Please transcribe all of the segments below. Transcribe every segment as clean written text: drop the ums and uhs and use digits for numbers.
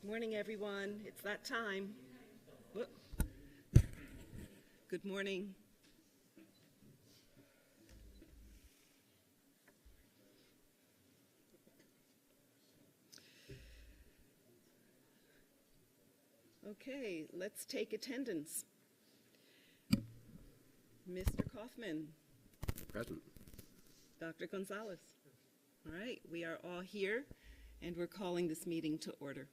Morning, everyone. It's that time. Whoop. Good morning. Okay, let's take attendance. Mr. Kaufman. Present. Dr. Gonzalez. All right, we are all here, and we're calling this meeting to order.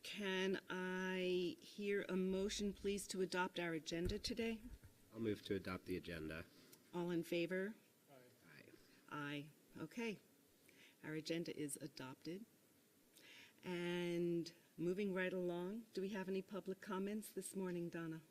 Can I hear a motion, please, to adopt our agenda today? I'll move to adopt the agenda. All in favor? Aye. Aye. Okay. Our agenda is adopted. And moving right along, do we have any public comments this morning, Donna?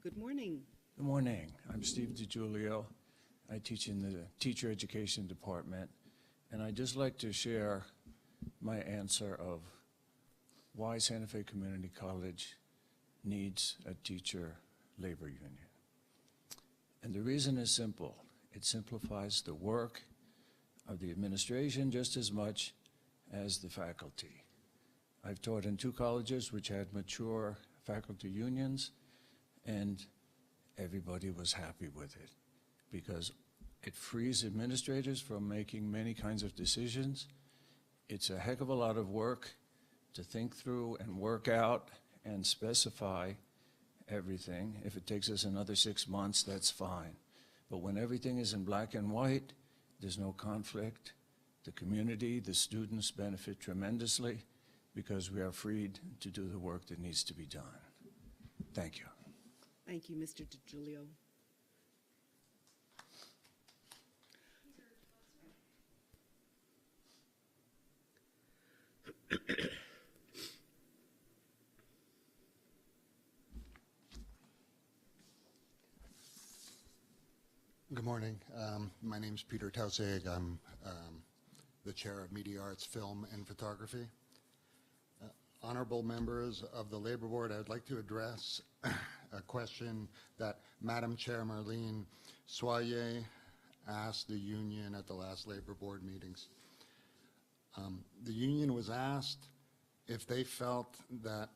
Good morning. Good morning. I'm Steve DiGiulio. I teach in the Teacher Education Department, and I'd just like to share my answer of why Santa Fe Community College needs a teacher labor union. And the reason is simple. It simplifies the work of the administration just as much as the faculty. I've taught in 2 colleges which had mature faculty unions, and everybody was happy with it because it frees administrators from making many kinds of decisions. It's a heck of a lot of work to think through and work out and specify everything. If it takes us another 6 months, that's fine. But when everything is in black and white, there's no conflict. The community, the students benefit tremendously because we are freed to do the work that needs to be done. Thank you. Thank you, Mr. DiGiulio. Good morning. My name is Peter Tausig. I'm the chair of Media Arts, Film, and Photography. Honorable members of the Labor Board, I would like to address a question that Madam Chair Marlene Soyer asked the union at the last Labor Board meetings. The union was asked if they felt that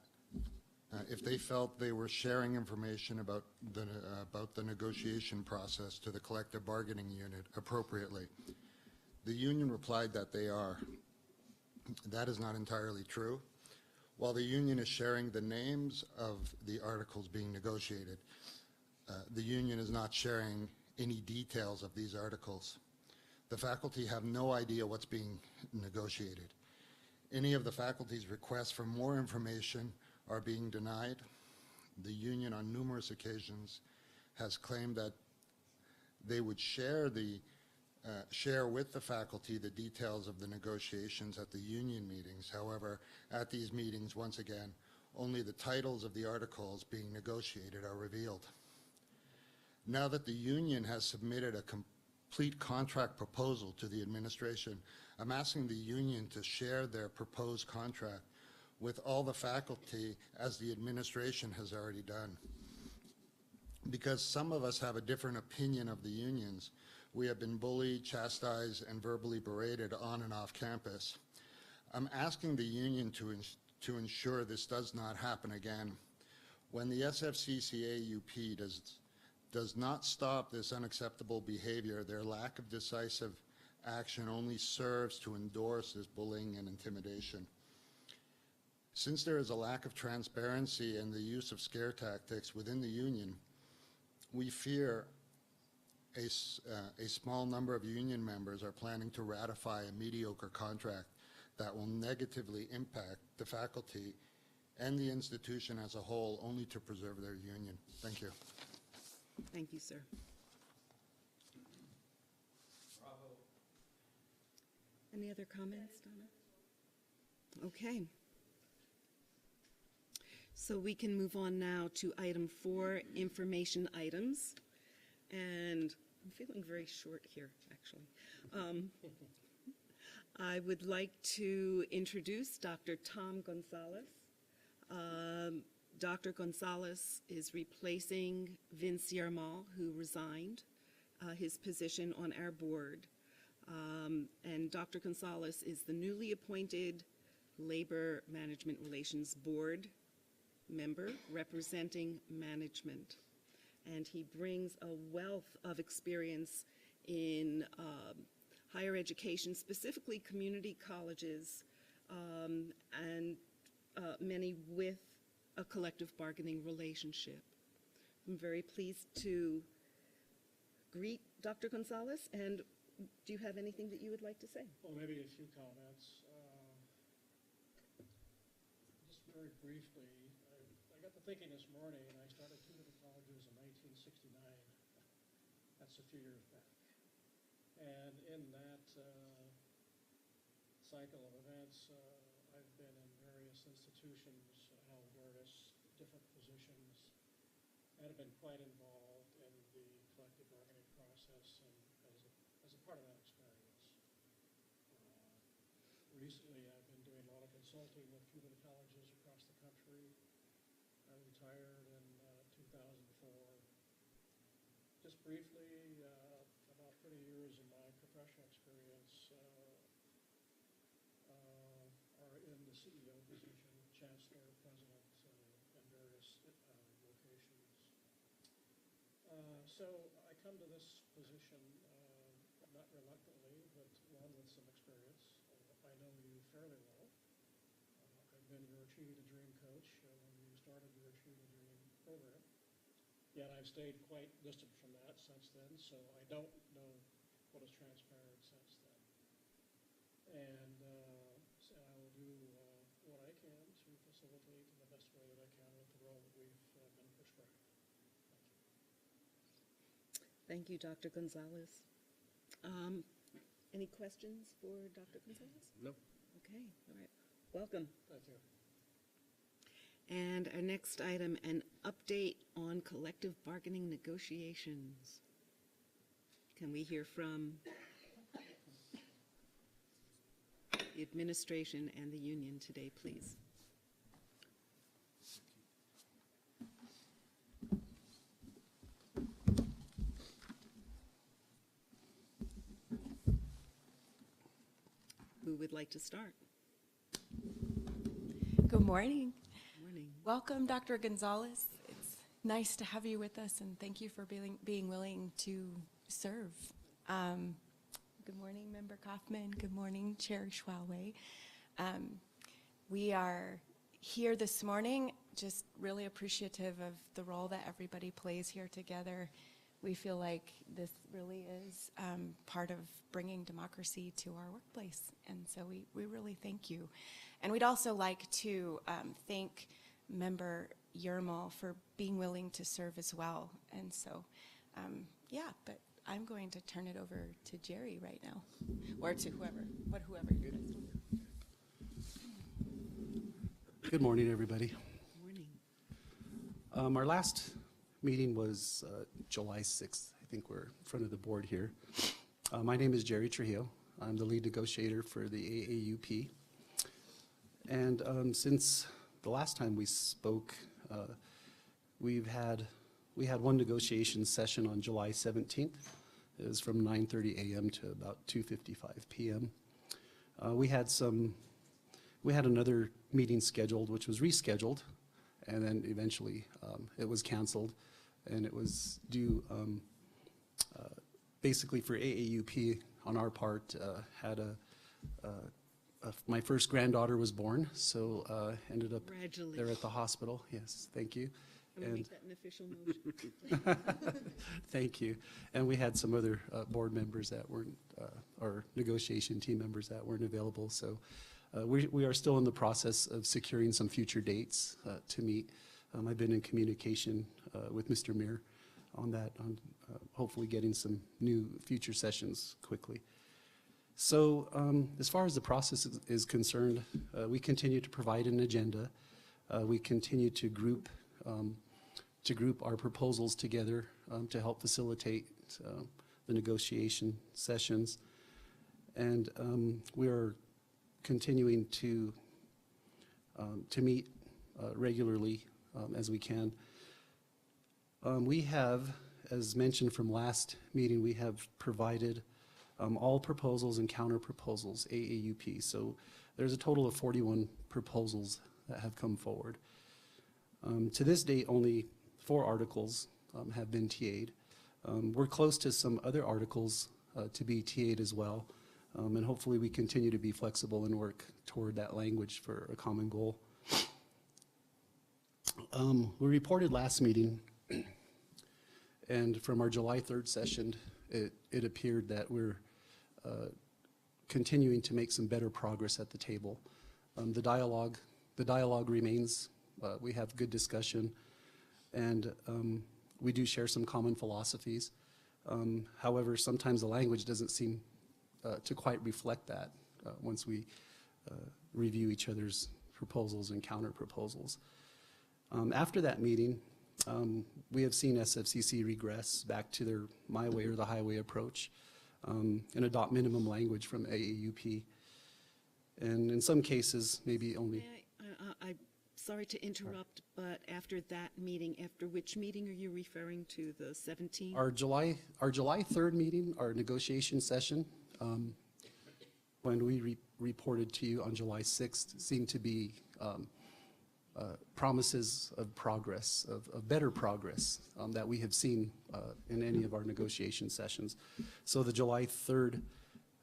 they were sharing information about the negotiation process to the collective bargaining unit appropriately. The union replied that they are. That is not entirely true. While the union is sharing the names of the articles being negotiated, the union is not sharing any details of these articles. The faculty have no idea what's being negotiated. Any of the faculty's requests for more information are being denied. The union on numerous occasions has claimed that they would share with the faculty the details of the negotiations at the union meetings. However, at these meetings, once again, only the titles of the articles being negotiated are revealed. Now that the union has submitted a complete contract proposal to the administration, I'm asking the union to share their proposed contract with all the faculty as the administration has already done. Because some of us have a different opinion of the unions, we have been bullied, chastised, and verbally berated on and off campus. I'm asking the union to ensure this does not happen again. When the SFCCA-UP does not stop this unacceptable behavior, their lack of decisive action only serves to endorse this bullying and intimidation. Since there is a lack of transparency and the use of scare tactics within the union, we fear a small number of union members are planning to ratify a mediocre contract that will negatively impact the faculty and the institution as a whole, only to preserve their union. Thank you. Thank you, sir. Bravo. Any other comments, Donna? Okay. So we can move on now to item 4, information items. And I'm feeling very short here, actually. I would like to introduce Dr. Tom Gonzalez. Dr. Gonzalez is replacing Vince Yarmal, who resigned his position on our board. And Dr. Gonzalez is the newly appointed Labor Management Relations Board member representing management. And he brings a wealth of experience in higher education, specifically community colleges, and many with a collective bargaining relationship. I'm very pleased to greet Dr. Gonzalez, and do you have anything that you would like to say? Well, maybe a few comments. Just very briefly, I got to thinking this morning, and I started community colleges in 1969. That's a few years back. And in that cycle of events, I've been in various institutions, held various different positions, and have been quite involved in the collective bargaining process and as a part of that experience. Recently, I've been doing a lot of consulting with community colleges across the country. I retired in 2004. Just briefly, about 30 years of my professional experience are in the CEO position, chancellor, president, and various locations. So I come to this position not reluctantly, but one with some experience. I know you fairly well. I've been your Achieving a Dream coach when you started your Achieving a Dream program. Yet I've stayed quite distant from that since then, so I don't know what has transpired since then. And so I will do what I can to facilitate in the best way that I can with the role that we've been prescribed. Thank you, Dr. Gonzalez. Any questions for Dr. Gonzalez? No. Okay, all right. Welcome. Thank you. And our next item, an update on collective bargaining negotiations. Can we hear from the administration and the union today, please? Who would like to start? Good morning. Morning. Welcome, Dr. Gonzalez. It's nice to have you with us, and thank you for being willing to serve. Good morning, Member Kaufman. Good morning, Chair Schwalway. We are here this morning just really appreciative of the role that everybody plays here together. We feel like this really is part of bringing democracy to our workplace, and so we really thank you. And we'd also like to thank Member Yermal for being willing to serve as well. And so, yeah, but I'm going to turn it over to Jerry right now, or to whoever you guys want. Good morning, everybody. Morning. Our last meeting was July 6th. I think we're in front of the board here. My name is Jerry Trujillo. I'm the lead negotiator for the AAUP. And since the last time we spoke, we had one negotiation session on July 17th. It was from 9:30 a.m. to about 2:55 p.m. We had another meeting scheduled, which was rescheduled, and then eventually it was canceled, and it was due basically for AAUP on our part. My first granddaughter was born, so ended up there at the hospital. Yes, thank you. I'm going to make that an official motion. Thank you. And we had some other board members that weren't, or negotiation team members that weren't available. So we are still in the process of securing some future dates to meet. I've been in communication with Mr. Mir on that, on hopefully getting some new future sessions quickly. So as far as the process is concerned, we continue to provide an agenda. We continue to group our proposals together to help facilitate the negotiation sessions. And we are continuing to meet regularly as we can. We have, as mentioned from last meeting, we have provided all proposals and counter proposals, AAUP. So there's a total of 41 proposals that have come forward. To this date, only 4 articles have been TA'd. We're close to some other articles to be TA'd as well. And hopefully we continue to be flexible and work toward that language for a common goal. We reported last meeting, and from our July 3rd session, it appeared that we're continuing to make some better progress at the table. The dialogue remains. We have good discussion, and we do share some common philosophies. However, sometimes the language doesn't seem to quite reflect that once we review each other's proposals and counter proposals. After that meeting, we have seen SFCC regress back to their my way or the highway approach and adopt minimum language from AAUP. And in some cases, maybe only. I'm sorry to interrupt, but after that meeting, after which meeting are you referring to, the 17th? Our July 3rd meeting, our negotiation session, when we reported to you on July 6th, seemed to be promises of progress, of better progress that we have seen in any of our negotiation sessions. So the July 3rd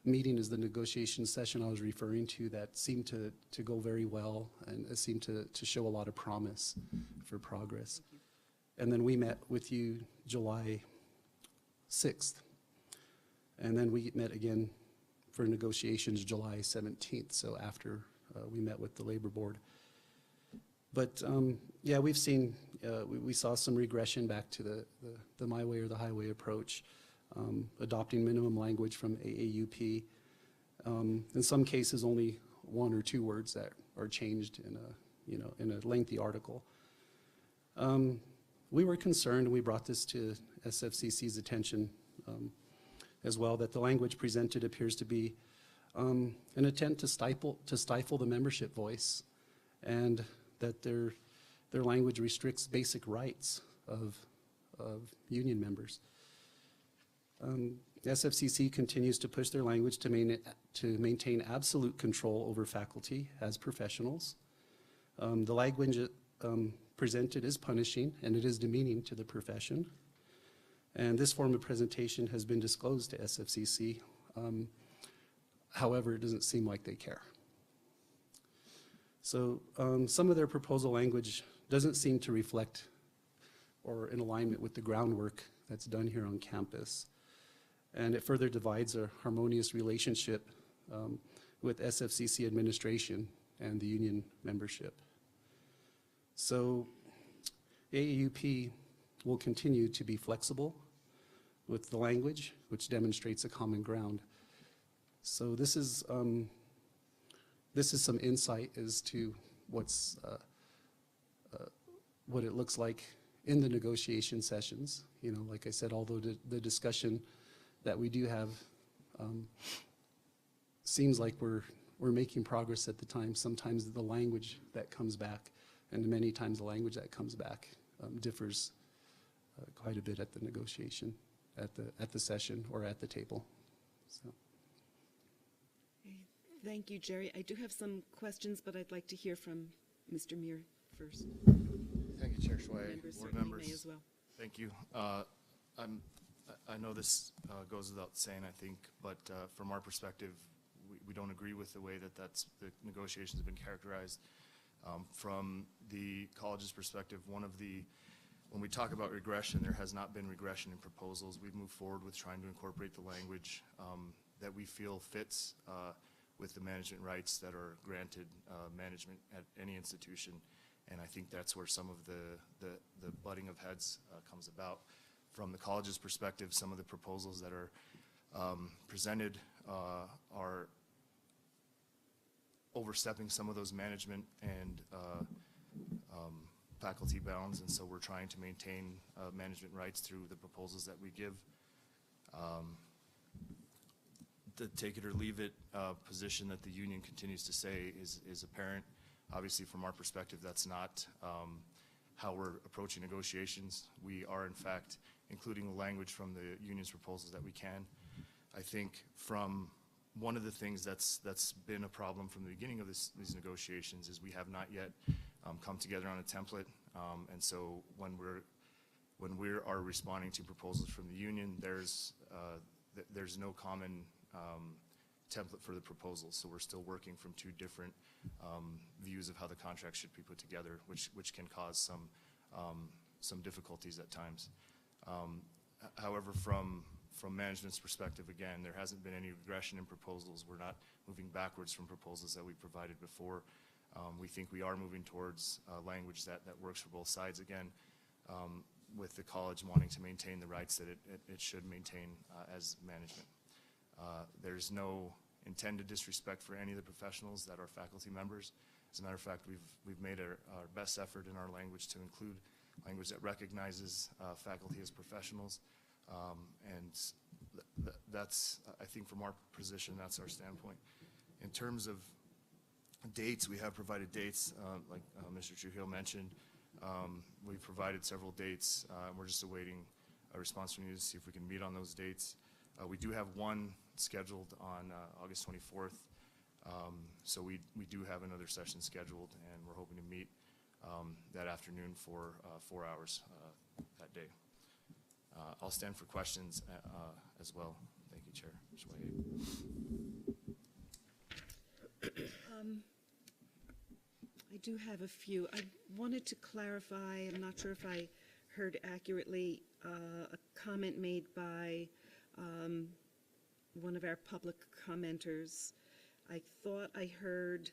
meeting is the negotiation session I was referring to that seemed to go very well, and it seemed to show a lot of promise for progress. And then we met with you July 6th. And then we met again for negotiations July 17th, so after we met with the Labor Board. But yeah, we've seen, we saw some regression back to the my way or the highway approach, adopting minimum language from AAUP. In some cases, only 1 or 2 words that are changed in a lengthy article. We were concerned, and we brought this to SFCC's attention as well, that the language presented appears to be an attempt to stifle the membership voice, and that their language restricts basic rights of union members. SFCC continues to push their language to maintain absolute control over faculty as professionals. The language presented is punishing, and it is demeaning to the profession. And this form of presentation has been disclosed to SFCC. However, it doesn't seem like they care. So some of their proposal language doesn't seem to reflect or in alignment with the groundwork that's done here on campus. And it further divides a harmonious relationship with SFCC administration and the union membership. So AAUP will continue to be flexible with the language, which demonstrates a common ground. So this is some insight as to what it looks like in the negotiation sessions. You know, like I said, although the discussion that we do have seems like we're making progress at the time, sometimes the language that comes back, and many times the language that comes back differs quite a bit at the negotiation, at the session or at the table. So. Thank you, Jerry. I do have some questions, but I'd like to hear from Mr. Muir first. Thank you, Chair Schway, Members board certainly members. may as well. Thank you. I know this goes without saying, I think, but from our perspective, we don't agree with the way that the negotiations have been characterized. From the college's perspective, when we talk about regression, there has not been regression in proposals. We've moved forward with trying to incorporate the language that we feel fits with the management rights that are granted management at any institution. And I think that's where some of the butting of heads comes about. From the college's perspective, some of the proposals that are presented are overstepping some of those management and faculty bounds, and so we're trying to maintain management rights through the proposals that we give. The take it or leave it position that the union continues to say is apparent. Obviously, from our perspective, that's not how we're approaching negotiations. We are, in fact, including the language from the union's proposals that we can. I think from one of the things that's been a problem from the beginning of these negotiations is we have not yet come together on a template. And so when we are responding to proposals from the union, there's no common template for the proposals. So we're still working from two different views of how the contract should be put together, which can cause some difficulties at times. However, from management's perspective, again, there hasn't been any regression in proposals. We're not moving backwards from proposals that we provided before. We think we are moving towards language that works for both sides again, with the college wanting to maintain the rights that it should maintain as management. There's no intended disrespect for any of the professionals that are faculty members. As a matter of fact, we've made our best effort in our language to include language that recognizes faculty as professionals. And that's, I think from our position, that's our standpoint. In terms of dates, we have provided dates, like Mr. Trujillo mentioned. We've provided several dates. We're just awaiting a response from you to see if we can meet on those dates. We do have one scheduled on August 24th. So we do have another session scheduled, and we're hoping to meet that afternoon for 4 hours that day. I'll stand for questions as well. Thank you, Chair Schweiger. I do have a few. I wanted to clarify, I'm not sure if I heard accurately, a comment made by one of our public commenters. I thought I heard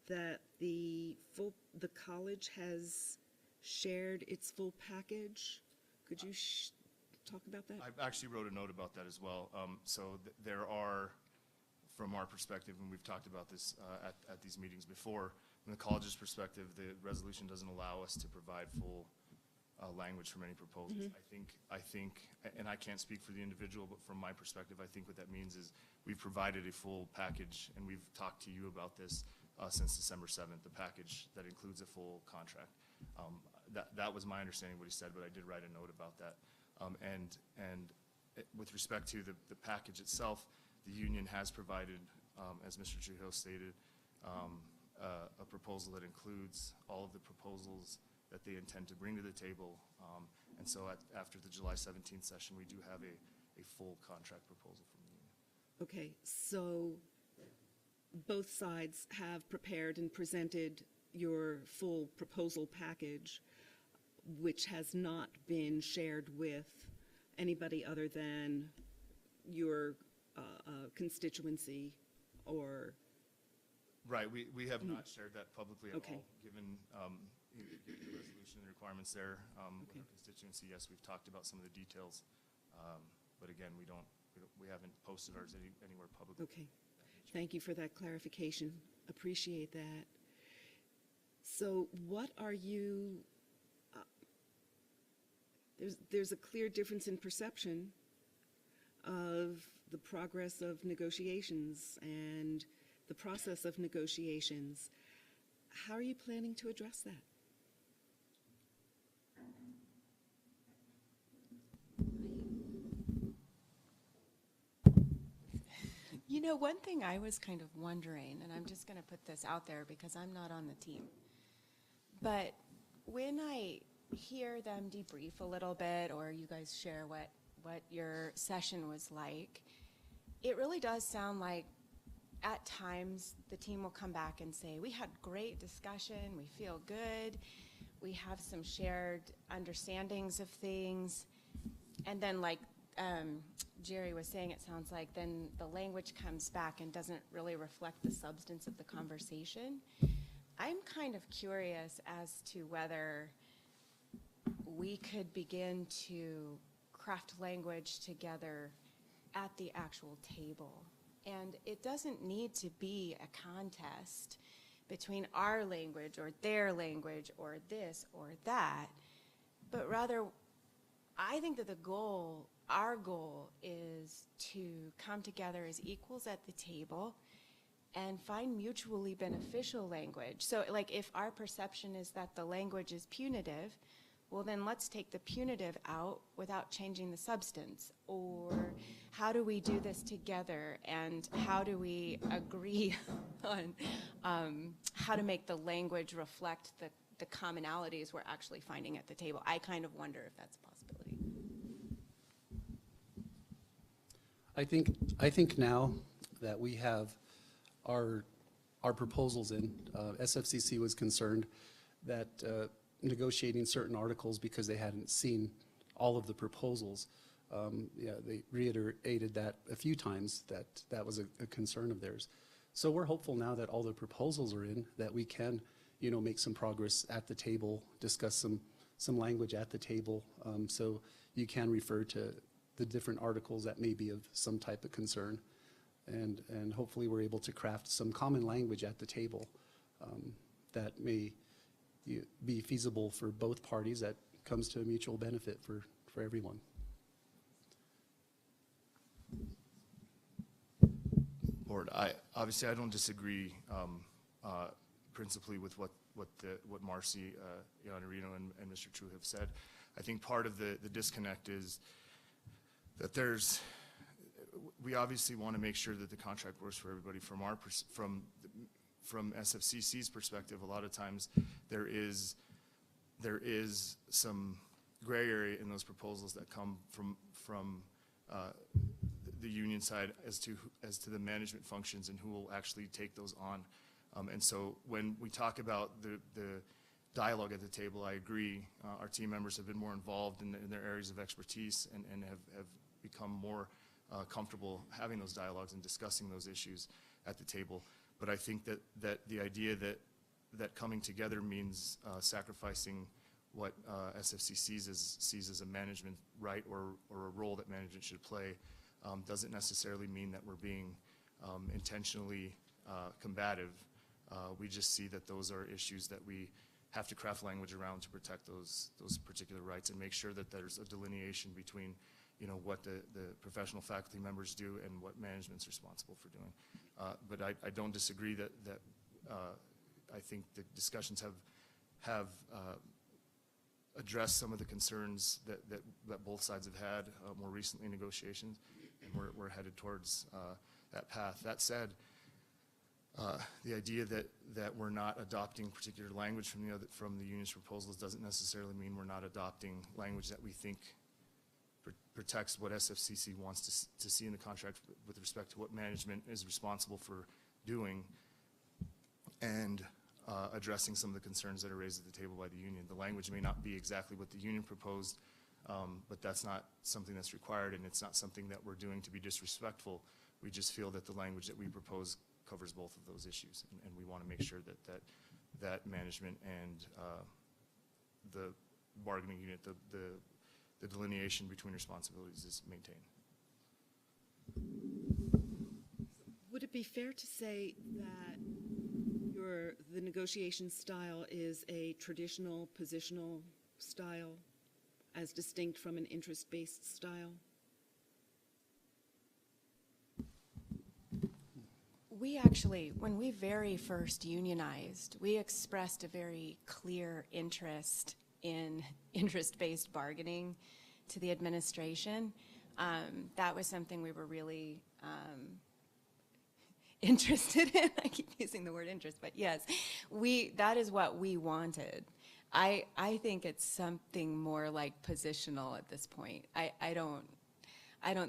that the college has shared its full package. Could you talk about that? I actually wrote a note about that as well. So there are, from our perspective, and we've talked about this at these meetings before, from the college's perspective, the resolution doesn't allow us to provide full language from any proposals. I think, and I can't speak for the individual, but from my perspective, I think what that means is we've provided a full package, and we've talked to you about this since December 7th, the package that includes a full contract. That was my understanding of what he said, but I did write a note about that. And with respect to the package itself, the union has provided, as Mr. Trujillo stated, a proposal that includes all of the proposals that they intend to bring to the table. And so after the July 17th session, we do have a full contract proposal from the union. Okay, so both sides have prepared and presented your full proposal package, which has not been shared with anybody other than your constituency or... Right, we have not shared that publicly at Okay. all, given the resolution and the requirements there. With our constituency, yes, we've talked about some of the details, but again, we haven't posted ours anywhere publicly. Okay, thank you for that clarification. Appreciate that. So what are you, there's a clear difference in perception of the progress of negotiations and the process of negotiations. How are you planning to address that? You know, one thing I was kind of wondering, and I'm just going to put this out there because I'm not on the team, but when I hear them debrief a little bit, or you guys share what your session was like, it really does sound like at times the team will come back and say, we had great discussion, we feel good, we have some shared understandings of things, and then like Jerry was saying, it sounds like then the language comes back and doesn't really reflect the substance of the conversation. I'm kind of curious as to whether we could begin to craft language together at the actual table. And it doesn't need to be a contest between our language or their language or this or that. but rather, I think that our goal is to come together as equals at the table and find mutually beneficial language. So like if our perception is that the language is punitive, well then let's take the punitive out without changing the substance. Or how do we do this together, and how do we agree on how to make the language reflect the commonalities we're actually finding at the table? I kind of wonder if that's a possibility. I think now that we have our proposals in, SFCC was concerned that negotiating certain articles because they hadn't seen all of the proposals. Yeah, they reiterated that a few times, that was a concern of theirs. So we're hopeful now that all the proposals are in, that we can, make some progress at the table, discuss some language at the table, so you can refer to the different articles that may be of some type of concern. And hopefully we're able to craft some common language at the table that may be feasible for both parties, that comes to a mutual benefit for everyone. Board, obviously I don't disagree principally with what Marcy, Iannarino, and Mr. True have said. I think part of the disconnect is that we obviously want to make sure that the contract works for everybody. From SFCC's perspective, a lot of times there is some gray area in those proposals that come from the union side as to the management functions and who will actually take those on. And so when we talk about the dialogue at the table, I agree. Our team members have been more involved in their areas of expertise and have become more comfortable having those dialogues and discussing those issues at the table. But I think that the idea that coming together means sacrificing what SFCC sees as a management right or a role that management should play doesn't necessarily mean that we're being intentionally combative. We just see that those are issues that we have to craft language around to protect those particular rights and make sure that there's a delineation between what the professional faculty members do and what management's responsible for doing. But I don't disagree that I think the discussions have addressed some of the concerns that both sides have had more recently in negotiations, and we're headed towards that path. That said, the idea that we're not adopting particular language from the union's proposals doesn't necessarily mean we're not adopting language that we think protects what SFCC wants to see in the contract with respect to what management is responsible for doing, and addressing some of the concerns that are raised at the table by the union. The language may not be exactly what the union proposed, but that's not something that's required, and it's not something that we're doing to be disrespectful. We just feel that the language that we propose covers both of those issues, and we want to make sure that management and the bargaining unit, the delineation between responsibilities is maintained. Would it be fair to say that the negotiation style is a traditional positional style as distinct from an interest-based style? We actually, when we very first unionized, we expressed a very clear interest in interest-based bargaining to the administration. That was something we were really interested in. I keep using the word interest, but yes, that is what we wanted. I think it's something more like positional at this point. I don't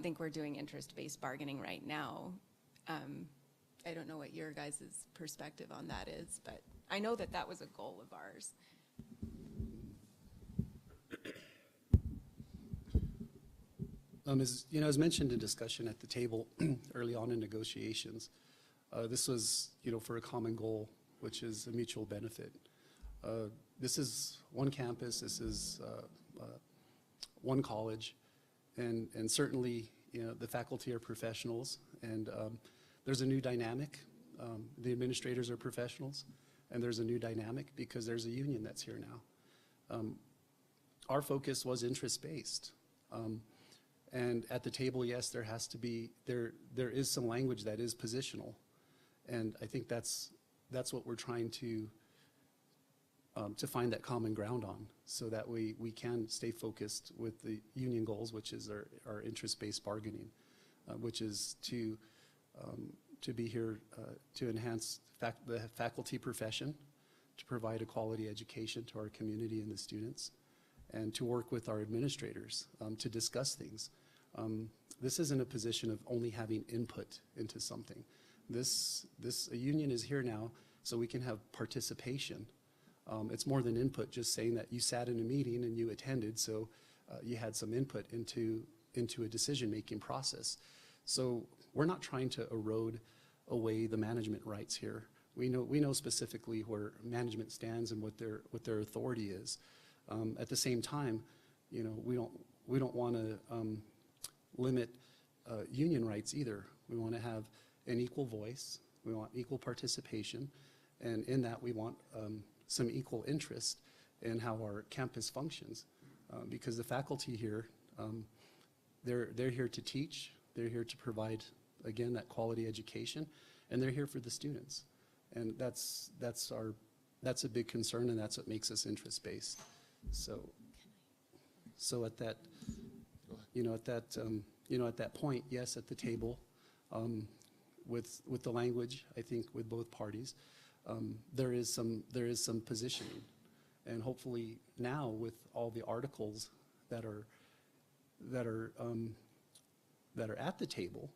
think we're doing interest-based bargaining right now. I don't know what your guys' perspective on that is, but I know that was a goal of ours. As mentioned in discussion at the table early on in negotiations, this was, for a common goal, which is a mutual benefit. This is one campus, this is one college, and certainly, the faculty are professionals, and there's a new dynamic. The administrators are professionals, and there's a new dynamic because there's a union that's here now. our focus was interest-based. And at the table, yes, there has to be, there is some language that is positional. And I think that's what we're trying to find that common ground on, so that we can stay focused with the union goals, which is our interest-based bargaining, which is to be here to enhance the faculty profession, to provide a quality education to our community and the students, and to work with our administrators to discuss things. This isn't a position of only having input into something. A union is here now so we can have participation. It's more than input, just saying that you sat in a meeting and you attended, so you had some input into a decision-making process. So we're not trying to erode away the management rights here. We know specifically where management stands and what their authority is. At the same time, you know, we don't want to limit union rights either. We want to have an equal voice. We want equal participation, and in that we want some equal interest in how our campus functions, because the faculty here, they're here to teach. They're here to provide, again, that quality education, and they're here for the students, and that's a big concern, and that's what makes us interest-based. So at that, at that point, yes, at the table, with the language, I think with both parties, there is some positioning, and hopefully now with all the articles that are at the table,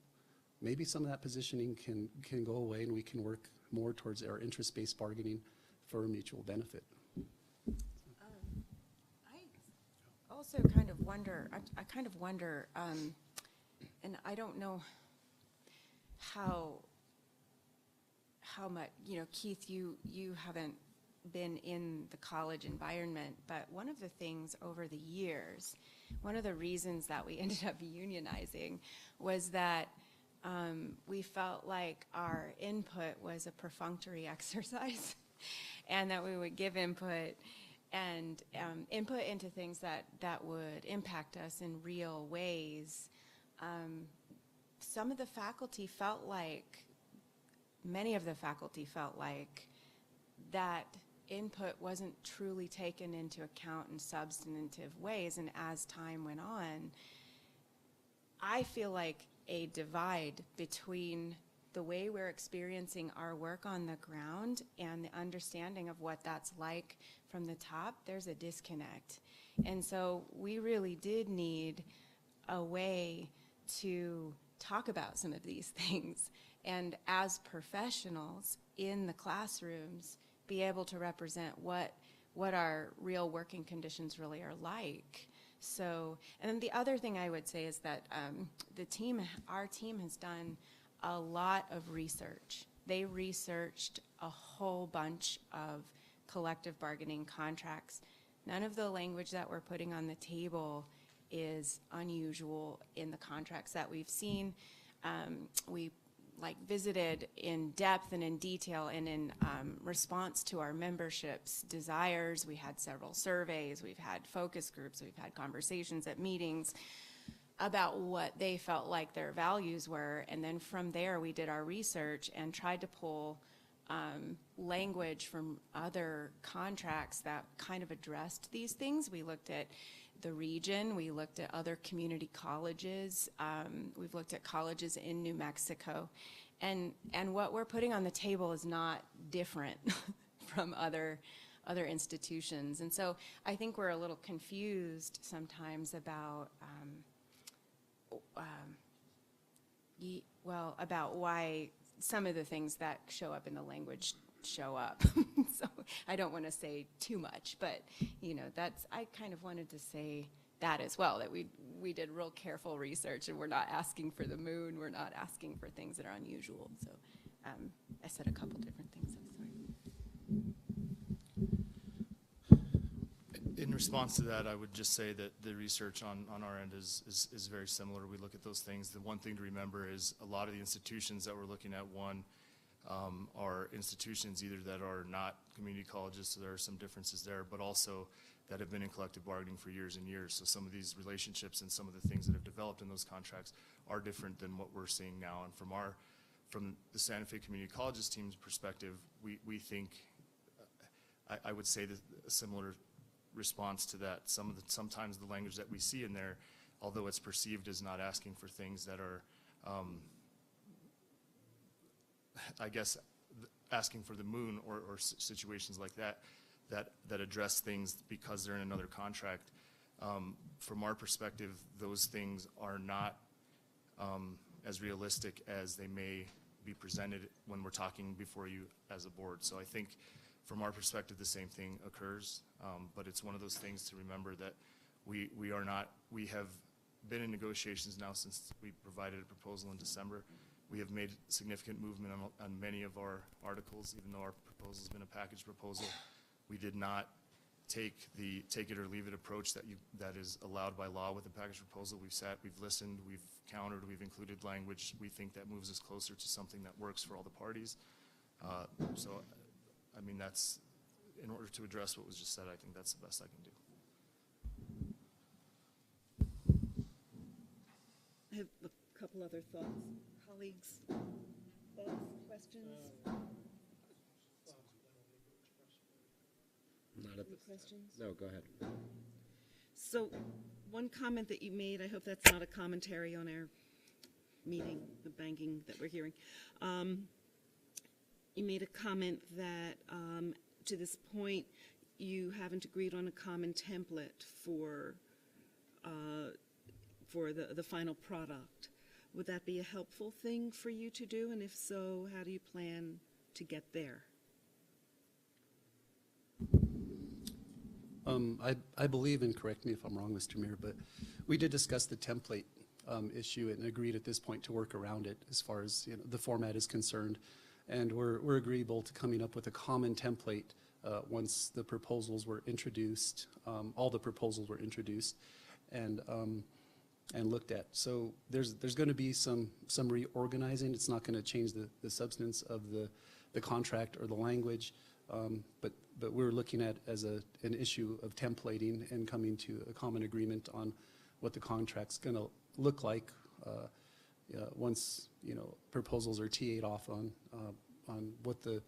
maybe some of that positioning can go away, and we can work more towards our interest-based bargaining for a mutual benefit. I also kind of wonder, and I don't know how much, Keith, you haven't been in the college environment, but one of the things over the years, one of the reasons that we ended up unionizing was that we felt like our input was a perfunctory exercise and that we would give input and input into things that would impact us in real ways. Some of the faculty felt like, many of the faculty felt like that input wasn't truly taken into account in substantive ways, and as time went on, I feel like a divide between the way we're experiencing our work on the ground and the understanding of what that's like from the top, there's a disconnect. And so we really did need a way to talk about some of these things, and as professionals in the classrooms, be able to represent what our real working conditions really are like. So, and then the other thing I would say is that our team has done a lot of research. They researched a whole bunch of collective bargaining contracts. None of the language that we're putting on the table is unusual in the contracts that we've seen. We visited in depth and in detail and in response to our membership's desires. We had several surveys, we've had focus groups, we've had conversations at meetings about what they felt like their values were, and then from there we did our research and tried to pull language from other contracts that kind of addressed these things. We looked at the region, we looked at other community colleges, we've looked at colleges in New Mexico, and what we're putting on the table is not different from other institutions. And so I think we're a little confused sometimes about about why some of the things that show up in the language show up. So I don't want to say too much, but I kind of wanted to say that as well, that we did real careful research, and we're not asking for the moon, we're not asking for things that are unusual. So I said a couple different things, I'm sorry. In response to that, I would just say that the research on our end is very similar. We look at those things. The one thing to remember is a lot of the institutions that we're looking at, are institutions either that are not community colleges, so there are some differences there, but also that have been in collective bargaining for years and years. So some of these relationships and some of the things that have developed in those contracts are different than what we're seeing now. And from the Santa Fe Community Colleges team's perspective, we think, I would say that a similar response to that. Sometimes the language that we see in there, although it's perceived as not asking for things that are, I guess, asking for the moon or situations like that, that address things because they're in another contract. From our perspective, those things are not as realistic as they may be presented when we're talking before you as a board. So I think from our perspective, the same thing occurs, but it's one of those things to remember that we have been in negotiations now since we provided a proposal in December. We have made significant movement on many of our articles, even though our proposal's been a package proposal. We did not take the take it or leave it approach that is allowed by law with the package proposal. We've sat, we've listened, we've countered, we've included language. We think that moves us closer to something that works for all the parties. So, I mean, that's, in order to address what was just said, I think that's the best I can do. I have a couple other thoughts. Colleagues, thoughts, questions? Not at Any the, questions? no, go ahead. So, one comment that you made, I hope that's not a commentary on our meeting, the banging that we're hearing. You made a comment that to this point, you haven't agreed on a common template for the final product. Would that be a helpful thing for you to do? And if so, how do you plan to get there? I believe, and correct me if I'm wrong, Mr. Mayor, but we did discuss the template issue and agreed at this point to work around it as far as the format is concerned. And we're agreeable to coming up with a common template once the proposals were introduced, all the proposals were introduced and looked at. So there's going to be some reorganizing. It's not going to change the substance of the contract or the language, but we're looking at as an issue of templating and coming to a common agreement on what the contract's going to look like once proposals are TA'd off on what the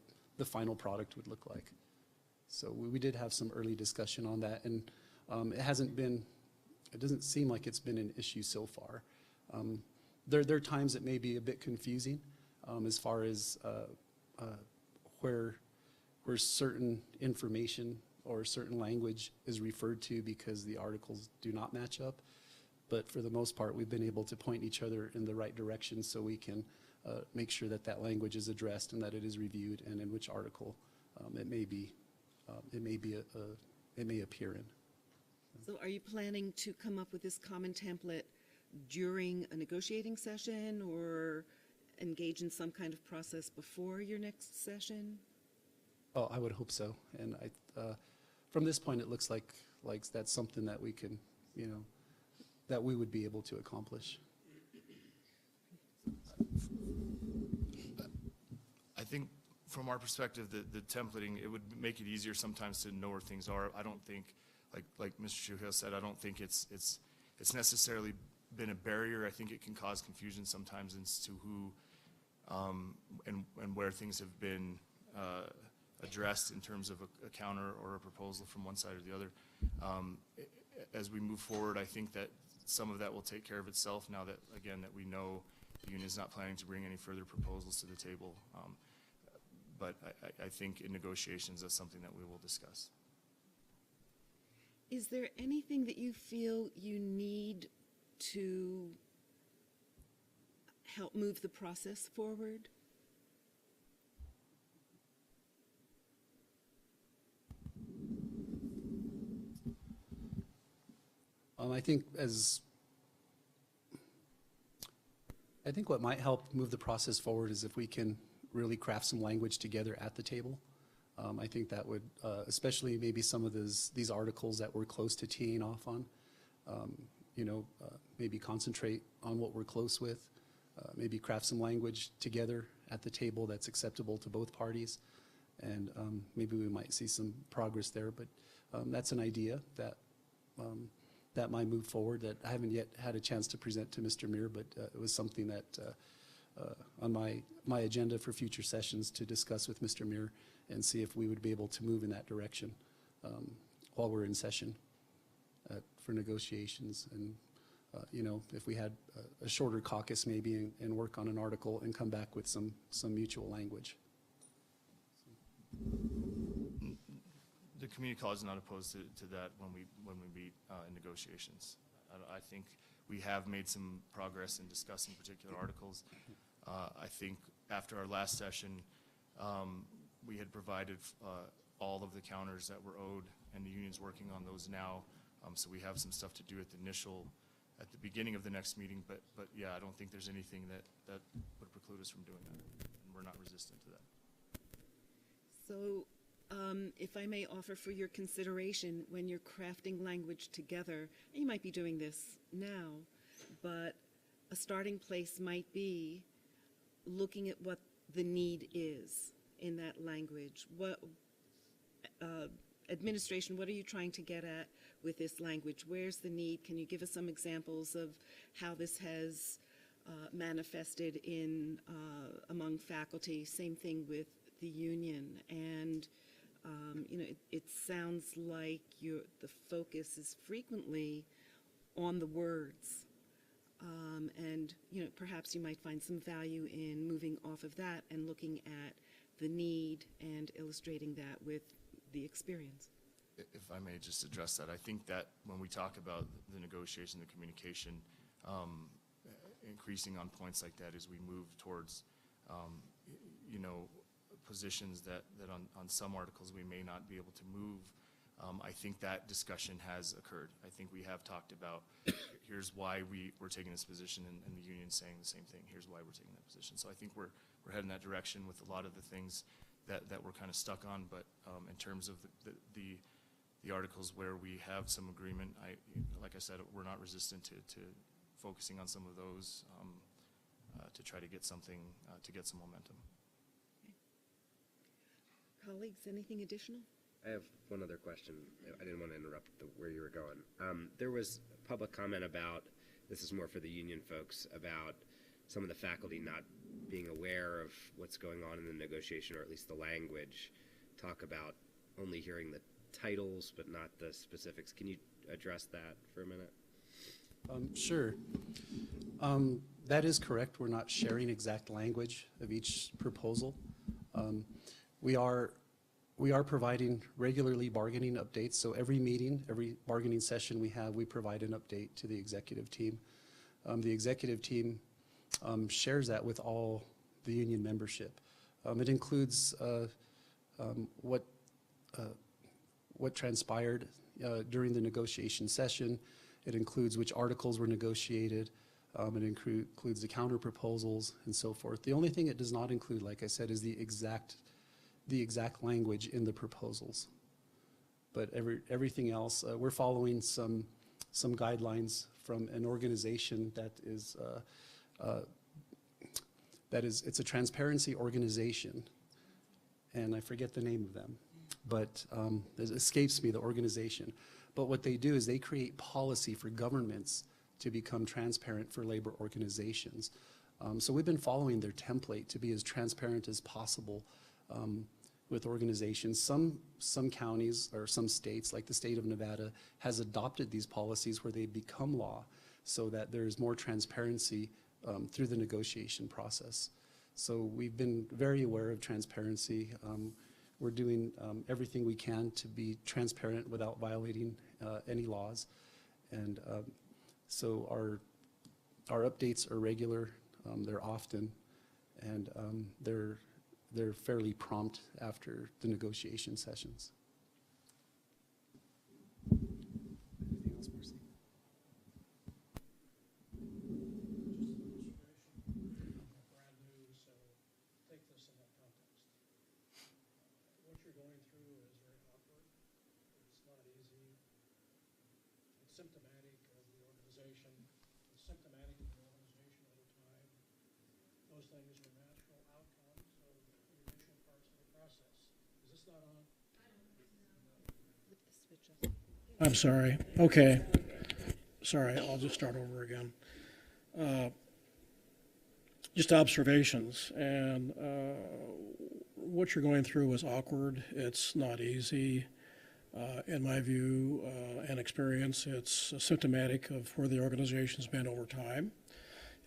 final product would look like. So we did have some early discussion on that, and it doesn't seem like it's been an issue so far. There are times it may be a bit confusing as far as where certain information or certain language is referred to because the articles do not match up. But for the most part, we've been able to point each other in the right direction so we can make sure that language is addressed and that it is reviewed and in which article it may appear in. So are you planning to come up with this common template during a negotiating session or engage in some kind of process before your next session? Oh, I would hope so. And from this point, it looks like that's something that we can, that we would be able to accomplish. I think from our perspective, the templating, it would make it easier sometimes to know where things are. I don't think, like Mr. Trujillo said, I don't think it's necessarily been a barrier. I think it can cause confusion sometimes as to who and where things have been addressed in terms of a counter or a proposal from one side or the other. As we move forward, I think that some of that will take care of itself now that, again, that we know the union is not planning to bring any further proposals to the table. But I think in negotiations, that's something that we will discuss. Is there anything that you feel you need to help move the process forward? I think what might help move the process forward is if we can really craft some language together at the table. I think that would, especially maybe some of these articles that we're close to teeing off on, maybe concentrate on what we're close with, maybe craft some language together at the table that's acceptable to both parties, And maybe we might see some progress there, but that's an idea that that might move forward that I haven't yet had a chance to present to Mr. Muir, but it was something that on my agenda for future sessions to discuss with Mr. Muir and see if we would be able to move in that direction while we're in session for negotiations. And, you know, if we had a shorter caucus maybe and work on an article and come back with some mutual language. The community college is not opposed to that when we meet in negotiations. I think we have made some progress in discussing particular articles. I think after our last session, we had provided all of the counters that were owed, and the union's working on those now. So we have some stuff to do at the beginning of the next meeting. But yeah, I don't think there's anything that would preclude us from doing that, and we're not resistant to that. So, if I may offer for your consideration, when you're crafting language together, and you might be doing this now, but a starting place might be looking at what the need is in that language. What administration, what are you trying to get at with this language? Where's the need? Can you give us some examples of how this has manifested in among faculty? Same thing with the union. And you know, it sounds like the focus is frequently on the words. And, you know, perhaps you might find some value in moving off of that and looking at the need and illustrating that with the experience. If I may just address that, I think that when we talk about the negotiation, the communication, increasing on points like that as we move towards, you know, positions that on some articles we may not be able to move, I think that discussion has occurred. I think we have talked about here's why we're taking this position, and the union saying the same thing. Here's why we're taking that position. So I think we're heading that direction with a lot of the things that we're kind of stuck on. But in terms of the articles where we have some agreement, like I said, we're not resistant to focusing on some of those to try to get something to get some momentum. Colleagues, anything additional? I have one other question. I didn't want to interrupt where you were going. There was public comment about, this is more for the union folks, about some of the faculty not being aware of what's going on in the negotiation, or at least the language. Talk about only hearing the titles but not the specifics. Can you address that for a minute? Sure. That is correct. We're not sharing exact language of each proposal. We are providing regularly bargaining updates. So every meeting, every bargaining session we have, we provide an update to the executive team. The executive team shares that with all the union membership. It includes what transpired during the negotiation session. It includes which articles were negotiated. It includes the counter proposals and so forth. The only thing it does not include, like I said, is the exact language in the proposals. But everything else, we're following some guidelines from an organization it's a transparency organization, and I forget the name of them, but it escapes me, the organization. But what they do is they create policy for governments to become transparent for labor organizations. So we've been following their template to be as transparent as possible with organizations. Some counties or some states, like the state of Nevada, has adopted these policies where they become law so that there's more transparency through the negotiation process. So we've been very aware of transparency. We're doing everything we can to be transparent without violating any laws. And so our updates are regular, they're often, and they're fairly prompt after the negotiation sessions. Anything else, Marcy? Brand new, so take this in that context. What you're going through is very awkward. It's not easy. It's symptomatic of the organization. It's symptomatic of the organization over time. Those things are natural outcomes of the initial parts of the process. I'm sorry. Okay. Sorry, I'll just start over again. Just observations, and what you're going through is awkward. It's not easy. In my view and experience, it's symptomatic of where the organization's been over time.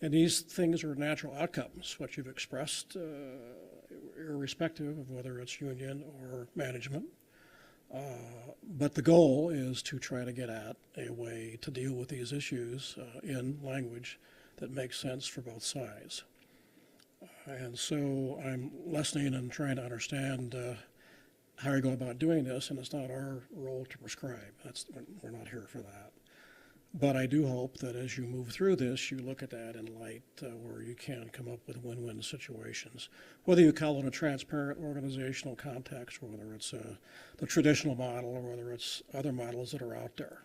And these things are natural outcomes, what you've expressed, irrespective of whether it's union or management. But the goal is to try to get at a way to deal with these issues in language that makes sense for both sides. And so I'm listening and trying to understand how you go about doing this, and it's not our role to prescribe. We're not here for that. But I do hope that as you move through this, you look at that in light where you can come up with win-win situations. Whether you call it a transparent organizational context, or whether it's the traditional model, or whether it's other models that are out there.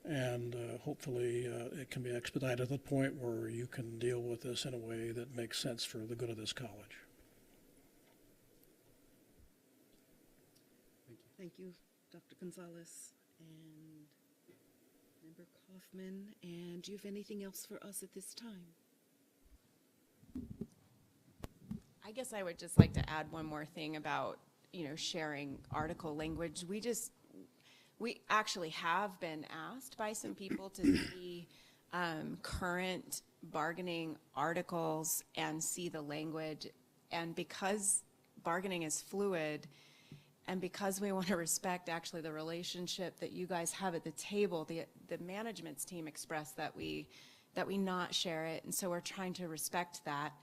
And hopefully it can be expedited to the point where you can deal with this in a way that makes sense for the good of this college. Thank you, Dr. Gonzalez and Member Kaufman. And do you have anything else for us at this time? I guess I would just like to add one more thing about, sharing article language. We actually have been asked by some people to see current bargaining articles and see the language. And because bargaining is fluid, and because we want to respect actually the relationship that you guys have at the table, the management's team expressed that we not share it, and so we're trying to respect that.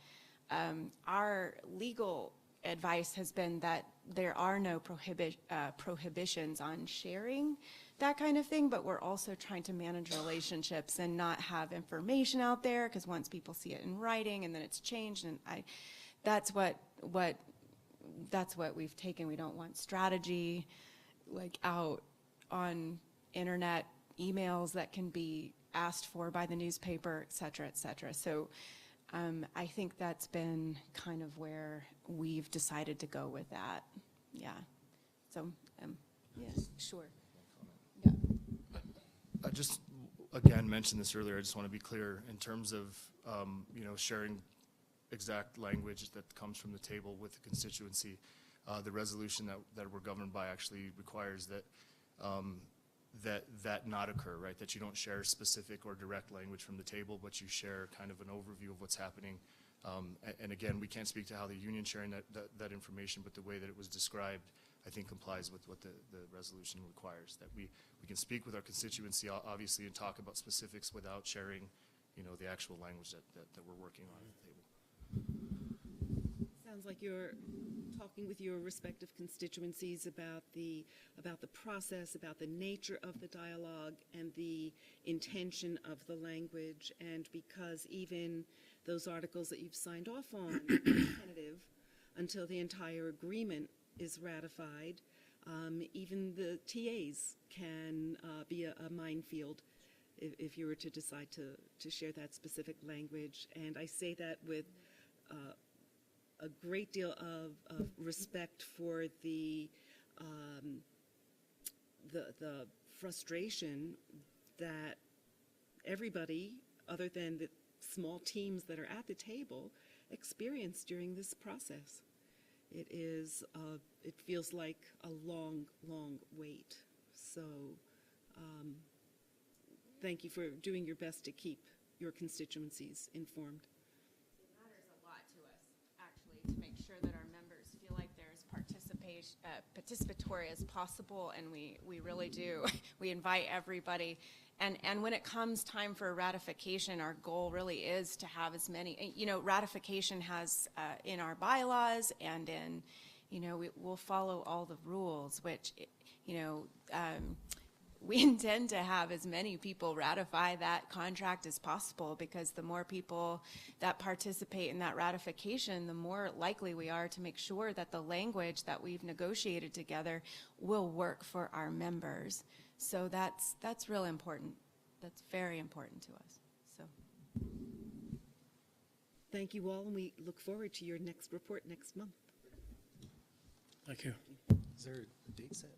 Our legal advice has been that there are no prohibitions on sharing that kind of thing, but we're also trying to manage relationships and not have information out there, because once people see it in writing and then it's changed, and that's what we've taken. We don't want strategy like out on internet emails that can be asked for by the newspaper, et cetera, et cetera. So I think that's been kind of where we've decided to go with that. Yeah. So, yeah, sure. Yeah. I just, again, mentioned this earlier. I just want to be clear in terms of, sharing exact language that comes from the table with the constituency. The resolution that we're governed by actually requires that that not occur, right? That you don't share specific or direct language from the table, but you share kind of an overview of what's happening. And again, we can't speak to how the union sharing that information, but the way that it was described, I think, complies with what the resolution requires. That we can speak with our constituency, obviously, and talk about specifics without sharing, the actual language that we're working on at the table. Sounds like you're talking with your respective constituencies about the process, about the nature of the dialogue and the intention of the language. And because even those articles that you've signed off on are tentative until the entire agreement is ratified, even the TAs can be a minefield if you were to decide to share that specific language. And I say that with a great deal of respect for the frustration that everybody, other than the small teams that are at the table, experience during this process. It feels like a long, long wait. So thank you for doing your best to keep your constituencies informed. To make sure that our members feel like they're as participatory as possible, and we really do. We invite everybody, and when it comes time for ratification, our goal really is to have as many. Ratification has in our bylaws, and in we'll follow all the rules, which we intend to have as many people ratify that contract as possible, because the more people that participate in that ratification, the more likely we are to make sure that the language that we've negotiated together will work for our members. So that's real important. That's very important to us. So Thank you all, and we look forward to your next report next month. Thank you. Is there a date set?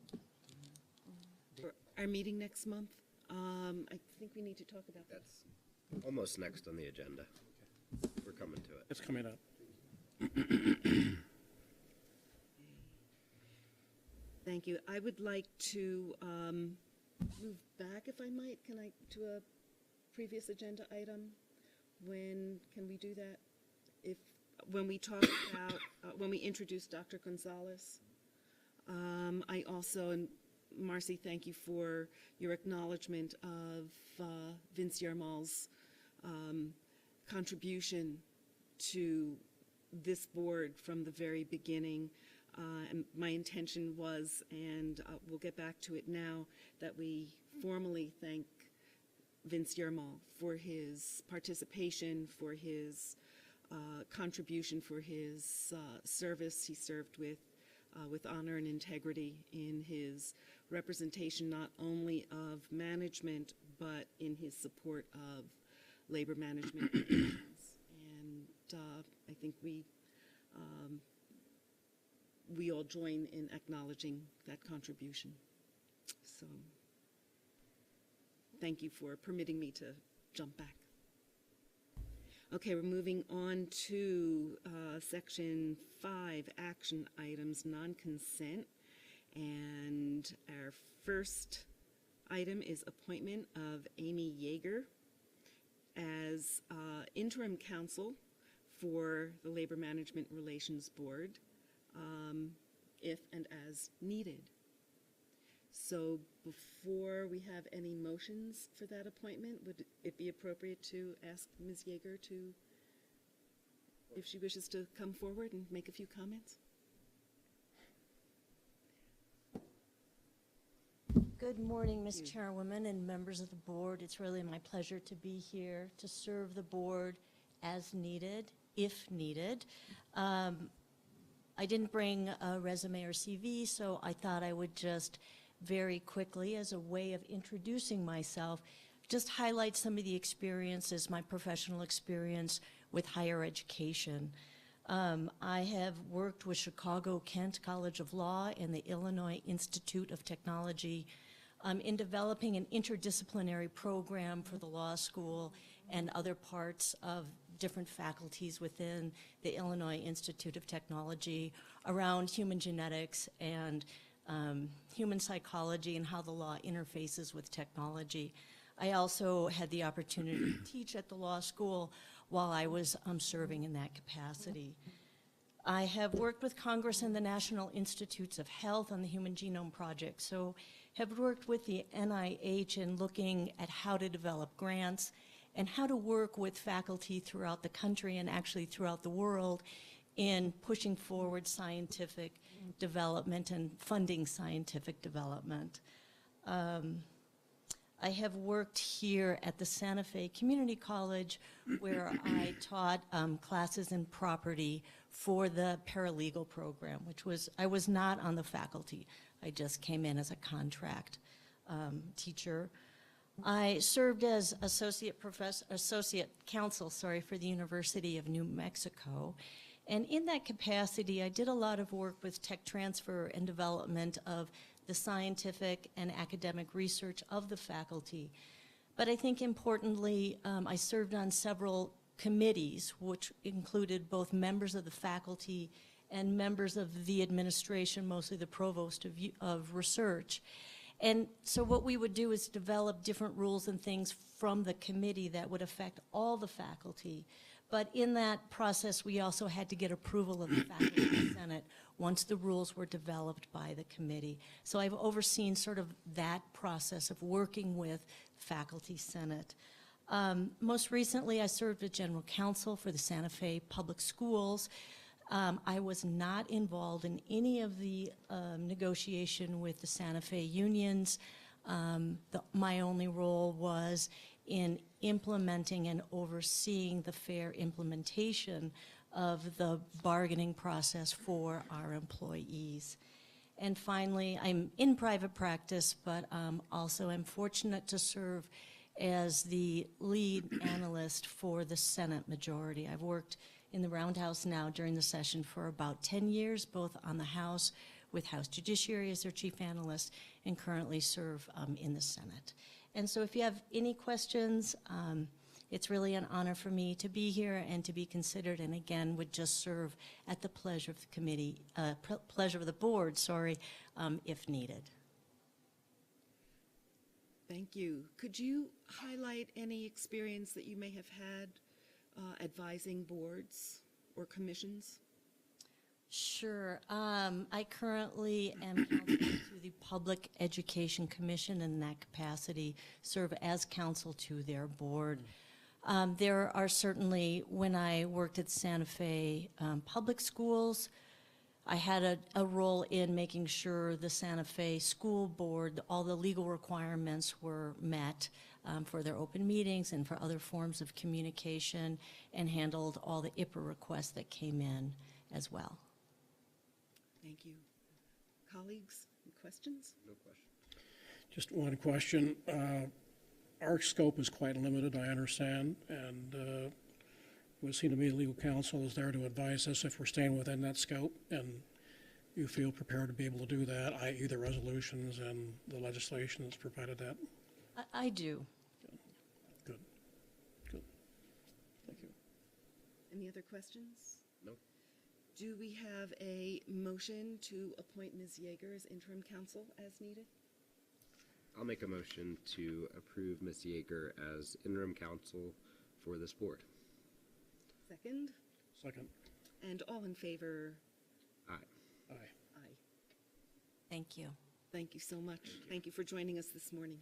For our meeting next month, I think we need to talk about that. That's almost next on the agenda. We're coming to it. It's coming up. Thank you. I would like to move back, if I might, to a previous agenda item? When can we do that? When we talk about, when we introduce Dr. Gonzalez. I also, and Marcy, thank you for your acknowledgement of Vince Yarmal's contribution to this board from the very beginning. And my intention was, and we'll get back to it now, that we formally thank Vince Yarmal for his participation, for his contribution, for his service. He served with honor and integrity in his representation not only of management, but in his support of labor management. And I think we all join in acknowledging that contribution. So thank you for permitting me to jump back. Okay, we're moving on to Section 5, Action Items, Non-Consent. And our first item is appointment of Amy Yeager as interim counsel for the Labor Management Relations Board, if and as needed. So before we have any motions for that appointment, would it be appropriate to ask Ms. Yeager if she wishes to come forward and make a few comments? Good morning, Ms. Chairwoman and members of the board. It's really my pleasure to be here to serve the board as needed, if needed. I didn't bring a resume or CV, so I thought I would just very quickly, as a way of introducing myself, just highlight some of the experiences, my professional experience with higher education. I have worked with Chicago-Kent College of Law and the Illinois Institute of Technology in developing an interdisciplinary program for the law school and other parts of different faculties within the Illinois Institute of Technology around human genetics and human psychology and how the law interfaces with technology. I also had the opportunity to teach at the law school while I was serving in that capacity. I have worked with Congress and the National Institutes of Health on the Human Genome Project, so have worked with the NIH in looking at how to develop grants and how to work with faculty throughout the country and actually throughout the world in pushing forward scientific development and funding scientific development. I have worked here at the Santa Fe Community College where I taught classes in property for the paralegal program, I was not on the faculty. I just came in as a contract teacher. I served as associate counsel for the University of New Mexico. And in that capacity, I did a lot of work with tech transfer and development of the scientific and academic research of the faculty. But I think importantly, I served on several committees, which included both members of the faculty and members of the administration, mostly the provost of research. And so what we would do is develop different rules and things from the committee that would affect all the faculty. But in that process, we also had to get approval of the faculty senate once the rules were developed by the committee. So I've overseen sort of that process of working with faculty senate. Most recently, I served as general counsel for the Santa Fe Public Schools. I was not involved in any of the negotiation with the Santa Fe unions. My only role was in implementing and overseeing the fair implementation of the bargaining process for our employees. And finally, I'm in private practice, but also I'm fortunate to serve as the lead analyst for the Senate majority. I've worked in the Roundhouse now during the session for about 10 years, both on the House with House Judiciary as their chief analyst, and currently serve in the Senate. And so if you have any questions, it's really an honor for me to be here and to be considered, and again, would just serve at the pleasure of the committee, pleasure of the board, sorry, if needed. Thank you. Could you highlight any experience that you may have had advising boards or commissions? Sure. I currently am counsel to the Public Education Commission, and in that capacity serve as counsel to their board. There are certainly, when I worked at Santa Fe Public Schools, I had a role in making sure the Santa Fe School Board, all the legal requirements were met for their open meetings and for other forms of communication, and handled all the IPRA requests that came in as well. Thank you. Colleagues, any questions? No question. Just one question. Our scope is quite limited, I understand, and it would seem to me legal counsel is there to advise us if we're staying within that scope, and you feel prepared to be able to do that, i.e. the resolutions and the legislation that's provided that. I do. Good. Good. Thank you. Any other questions? No. Do we have a motion to appoint Ms. Yeager as interim counsel as needed? I'll make a motion to approve Ms. Yeager as interim counsel for this board. Second? Second. And all in favor? Aye. Aye. Aye. Thank you. Thank you so much. Thank you for joining us this morning.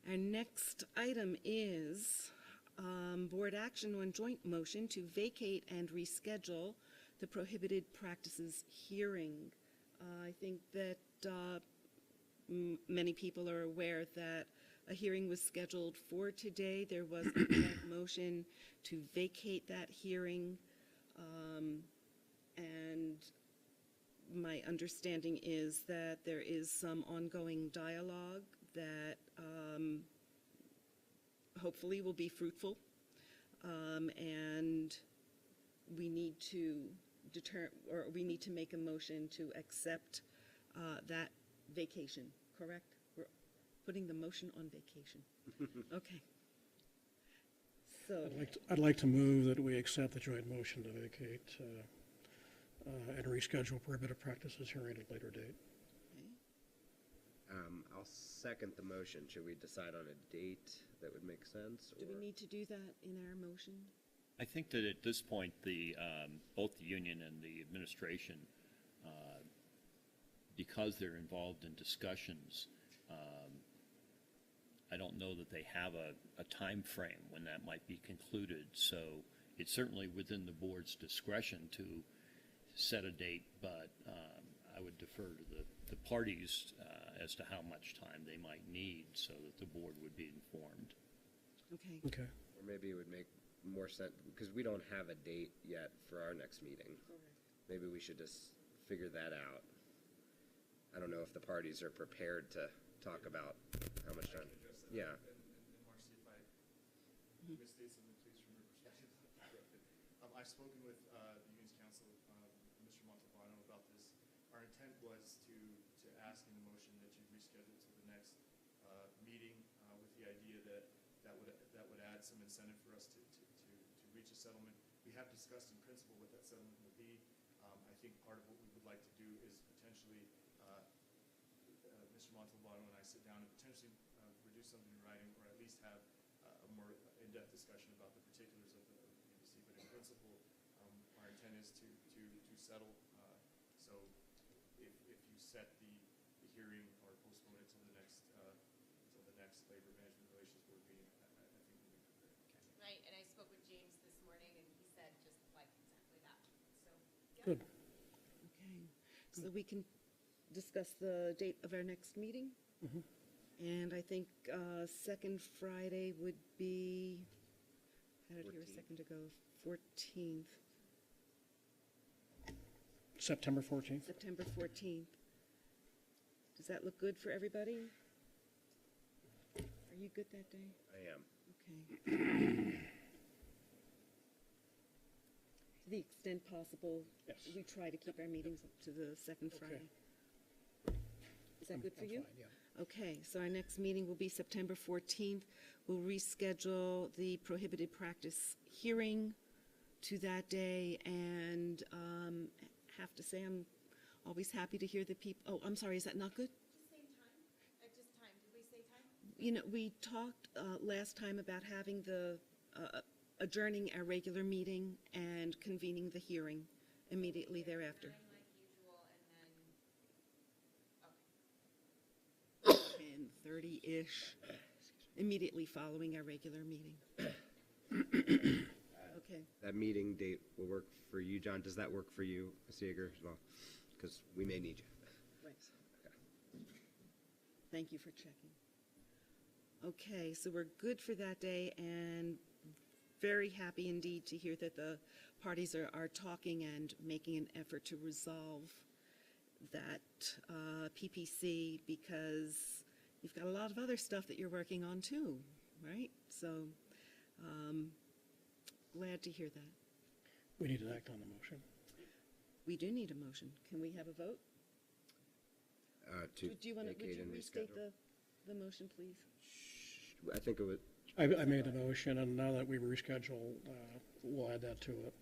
Our next item is board action on joint motion to vacate and reschedule the prohibited practices hearing. I think that many people are aware that a hearing was scheduled for today. There was a joint motion to vacate that hearing, and my understanding is that there is some ongoing dialogue that hopefully will be fruitful, and we need to we need to make a motion to accept that vacation, correct? We're putting the motion on vacation. Okay. So, I'd like to move that we accept the joint motion to vacate and reschedule prohibited practices hearing at a later date. I'll second the motion. Should we decide on a date that would make sense? do we need to do that in our motion? I think that at this point, both the union and the administration, because they're involved in discussions, I don't know that they have a time frame when that might be concluded. So it's certainly within the board's discretion to set a date, but I would defer to the parties as to how much time they might need so that the board would be informed. Okay. Okay. Or maybe it would make more sense, because we don't have a date yet for our next meeting. Maybe we should just figure that out. I don't know if the parties are prepared to talk about how much time. Yeah. And Marcy, if I misstate something, please, from your perspective. I've spoken with the union's counsel, Mr. Montalbano, about this. Our intent was to ask in the motion that you reschedule to the next meeting with the idea that would add some incentive for us to reach a settlement. We have discussed in principle what that settlement will be. I think part of what we would like to do is potentially, Mr. Montalbano and I sit down and potentially reduce something in writing, or at least have a more in-depth discussion about the particulars of the PBC. But in principle, our intent is to settle. So if you set the hearing or postpone it till the next Labor Management Relations Board meeting, I think we'll be prepared. Right, and I spoke with James this morning, and he said just like exactly that. So, yeah. Good. Okay. So we can discuss the date of our next meeting? And I think second Friday would be, I had it here a 14th. second ago, 14th, September 14th. September 14th. Does that look good for everybody? Are you good that day? I am. Okay. Does the extent possible. Yes. We try to keep our meetings up to the second Okay. Friday. Is that good for I'm you? fine, yeah. Okay, so our next meeting will be September 14th. We'll reschedule the prohibited practice hearing to that day, and have to say I'm always happy to hear the people. Oh, I'm sorry, is that not good? Same time? At just time, did we say time? You know, we talked last time about having the, adjourning our regular meeting and convening the hearing immediately thereafter. Like usual, and then, okay. 10:30-ish, immediately following our regular meeting. Okay, That meeting date will work for you, John. Does that work for you, Ms. Yeager, as well? Because we may need you. right. Thank you for checking. Okay, so we're good for that day, and very happy indeed to hear that the parties are talking and making an effort to resolve that PPC, because you've got a lot of other stuff that you're working on too, right? So, glad to hear that. We need to act on the motion. We do need a motion. Can we have a vote? To Do you want to, would vacate you and restate reschedule. the motion, please? I think it would, I made the motion, and now that we reschedule, we'll add that to it.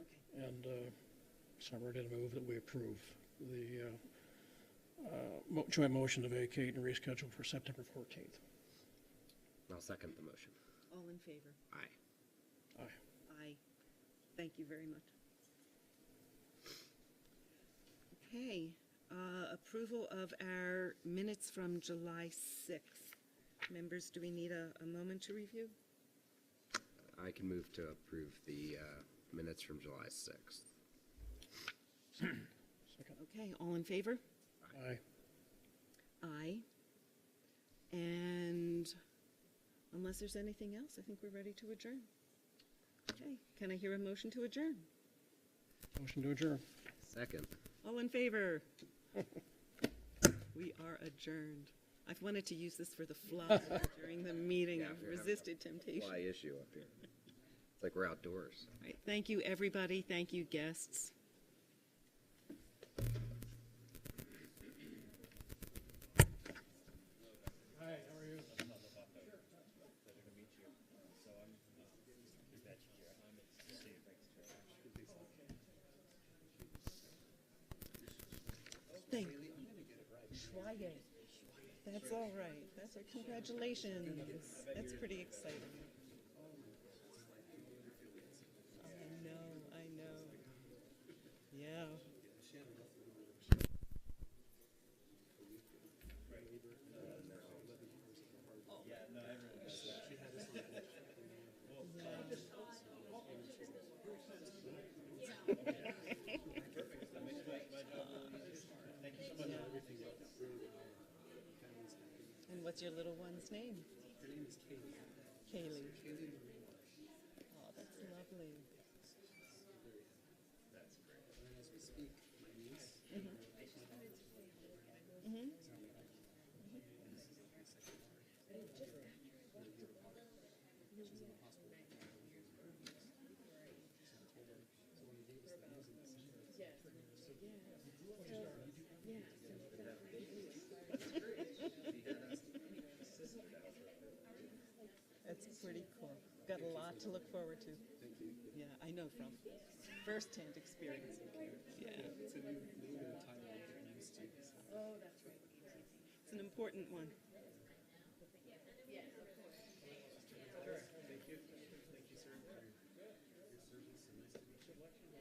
Okay. And so we're going to move that we approve the joint motion to vacate and reschedule for September 14th. I'll second the motion. All in favor? Aye. Aye. Aye. Thank you very much. Okay, approval of our minutes from July 6th. Members, do we need a moment to review? I can move to approve the minutes from July 6th. Second. Okay, all in favor? Aye. Aye. And unless there's anything else, I think we're ready to adjourn. Okay, can I hear a motion to adjourn? Motion to adjourn. Second. All in favor? We are adjourned. I've wanted to use this for the fly during the meeting. Yeah, I've we're having resisted temptation. Fly issue up here. It's like we're outdoors. All right, thank you, everybody. Thank you, guests. Hi, how are you? Thank you. Schweiger. That's all right. That's our congratulations. That's pretty exciting. I know. Yeah. And what's your little one's name? Her name is Kaylee. Kaylee. Kaylee. Oh, that's lovely. And as we speak, my niece. That's pretty cool. Got a lot to look forward to. Thank you. Yeah, I know from first-hand experience. Yeah. It's a new name and a title I'm getting used to. So. It's an important one. Thank you. Thank you, sir, for your service, and nice to meet you. Well, let's see.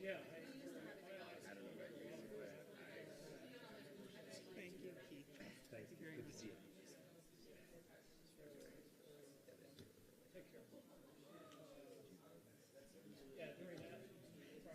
Yeah. Thank you, Keith. Thank you very much. Yeah, during that process.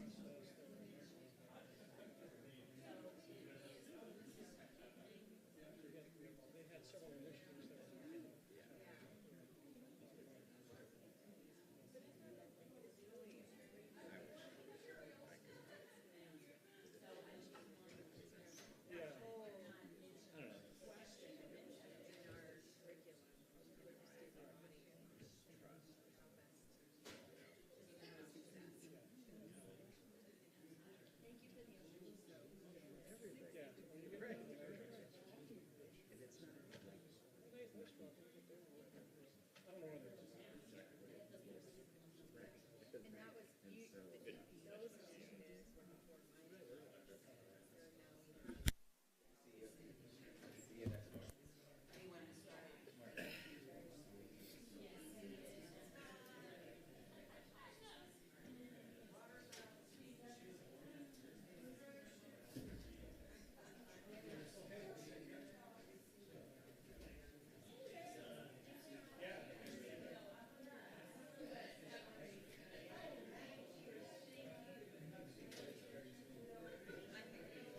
I don't know whether it's. And that was,